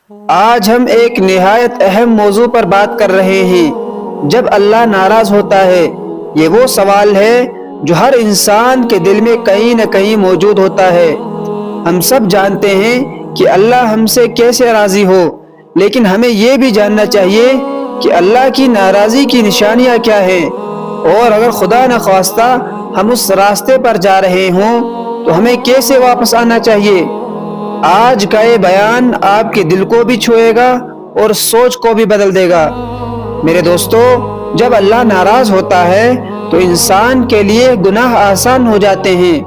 آج ہم ایک نہایت اہم موضوع پر بات کر رہے ہیں۔ جب اللہ ناراض ہوتا ہے، یہ وہ سوال ہے جو ہر انسان کے دل میں کہیں نہ کہیں موجود ہوتا ہے۔ ہم سب جانتے ہیں کہ اللہ ہم سے کیسے راضی ہو، لیکن ہمیں یہ بھی جاننا چاہیے کہ اللہ کی ناراضی کی نشانیاں کیا ہیں، اور اگر خدا نخواستہ ہم اس راستے پر جا رہے ہوں تو ہمیں کیسے واپس آنا چاہیے۔ آج کا یہ بیان آپ کے دل کو بھی چھوئے گا اور سوچ کو بھی بدل دے گا۔ میرے دوستو، جب اللہ ناراض ہوتا ہے تو انسان کے لیے گناہ آسان ہو جاتے ہیں۔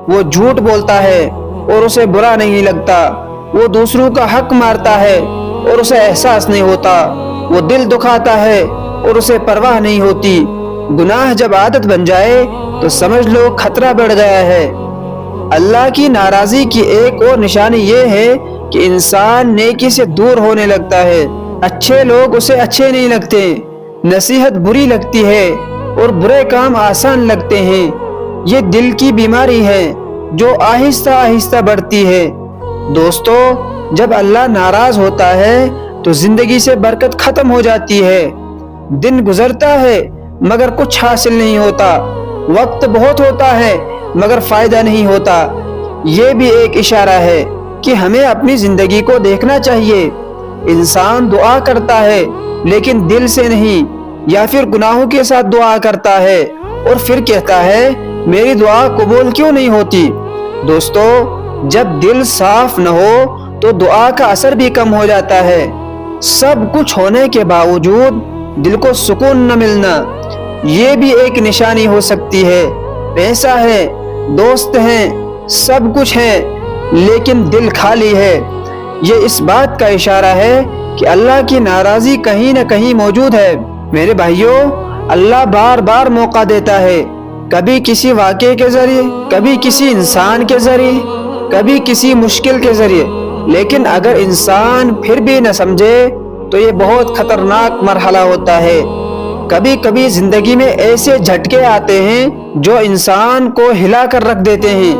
وہ جھوٹ بولتا ہے اور اسے برا نہیں لگتا، وہ دوسروں کا حق مارتا ہے اور اسے احساس نہیں ہوتا، وہ دل دکھاتا ہے اور اسے پرواہ نہیں ہوتی۔ گناہ جب عادت بن جائے تو سمجھ لو خطرہ بڑھ گیا ہے۔ اللہ کی ناراضی کی ایک اور نشانی یہ ہے کہ انسان نیکی سے دور ہونے لگتا ہے۔ اچھے لوگ اسے اچھے نہیں لگتے، نصیحت بری لگتی ہے اور برے کام آسان لگتے ہیں۔ یہ دل کی بیماری ہے جو آہستہ آہستہ بڑھتی ہے۔ دوستو، جب اللہ ناراض ہوتا ہے تو زندگی سے برکت ختم ہو جاتی ہے۔ دن گزرتا ہے مگر کچھ حاصل نہیں ہوتا، وقت بہت ہوتا ہے مگر فائدہ نہیں ہوتا۔ یہ بھی ایک اشارہ ہے کہ ہمیں اپنی زندگی کو دیکھنا چاہیے۔ انسان دعا کرتا ہے لیکن دل سے نہیں، یا پھر گناہوں کے ساتھ دعا کرتا ہے اور پھر کہتا ہے میری دعا قبول کیوں نہیں ہوتی۔ دوستو، جب دل صاف نہ ہو تو دعا کا اثر بھی کم ہو جاتا ہے۔ سب کچھ ہونے کے باوجود دل کو سکون نہ ملنا، یہ بھی ایک نشانی ہو سکتی ہے۔ پیسہ ہے، دوست ہیں، سب کچھ ہے، لیکن دل خالی ہے۔ یہ اس بات کا اشارہ ہے کہ اللہ کی ناراضی کہیں نہ کہیں موجود ہے۔ میرے بھائیوں، اللہ بار بار موقع دیتا ہے، کبھی کسی واقعے کے ذریعے، کبھی کسی انسان کے ذریعے، کبھی کسی مشکل کے ذریعے، لیکن اگر انسان پھر بھی نہ سمجھے تو یہ بہت خطرناک مرحلہ ہوتا ہے۔ کبھی کبھی زندگی میں ایسے جھٹکے آتے ہیں جو انسان کو ہلا کر رکھ دیتے ہیں۔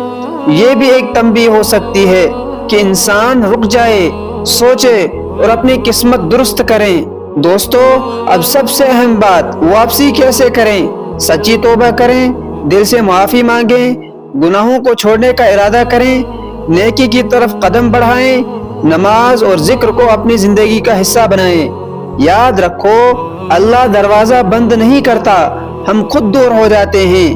یہ بھی ایک تنبیہ ہو سکتی ہے کہ انسان رک جائے، سوچے اور اپنی قسمت درست کریں۔ دوستو، اب سب سے اہم بات، واپسی کیسے کریں؟ سچی توبہ کریں، دل سے معافی مانگیں، گناہوں کو چھوڑنے کا ارادہ کریں، نیکی کی طرف قدم بڑھائیں، نماز اور ذکر کو اپنی زندگی کا حصہ بنائیں۔ یاد رکھو، اللہ دروازہ بند نہیں کرتا، ہم خود دور ہو جاتے ہیں۔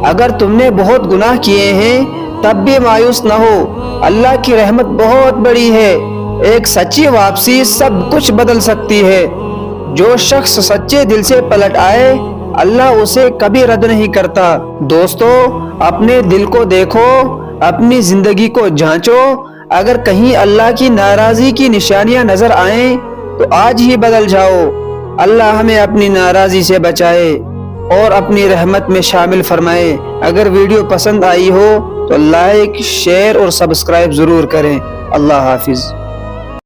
اگر تم نے بہت گناہ کیے ہیں تب بھی مایوس نہ ہو، اللہ کی رحمت بہت بڑی ہے۔ ایک سچی واپسی سب کچھ بدل سکتی ہے۔ جو شخص سچے دل سے پلٹ آئے، اللہ اسے کبھی رد نہیں کرتا۔ دوستو، اپنے دل کو دیکھو، اپنی زندگی کو جھانچو۔ اگر کہیں اللہ کی ناراضی کی نشانیاں نظر آئیں تو آج ہی بدل جاؤ۔ اللہ ہمیں اپنی ناراضی سے بچائے اور اپنی رحمت میں شامل فرمائے۔ اگر ویڈیو پسند آئی ہو تو لائک، شیئر اور سبسکرائب ضرور کریں۔ اللہ حافظ۔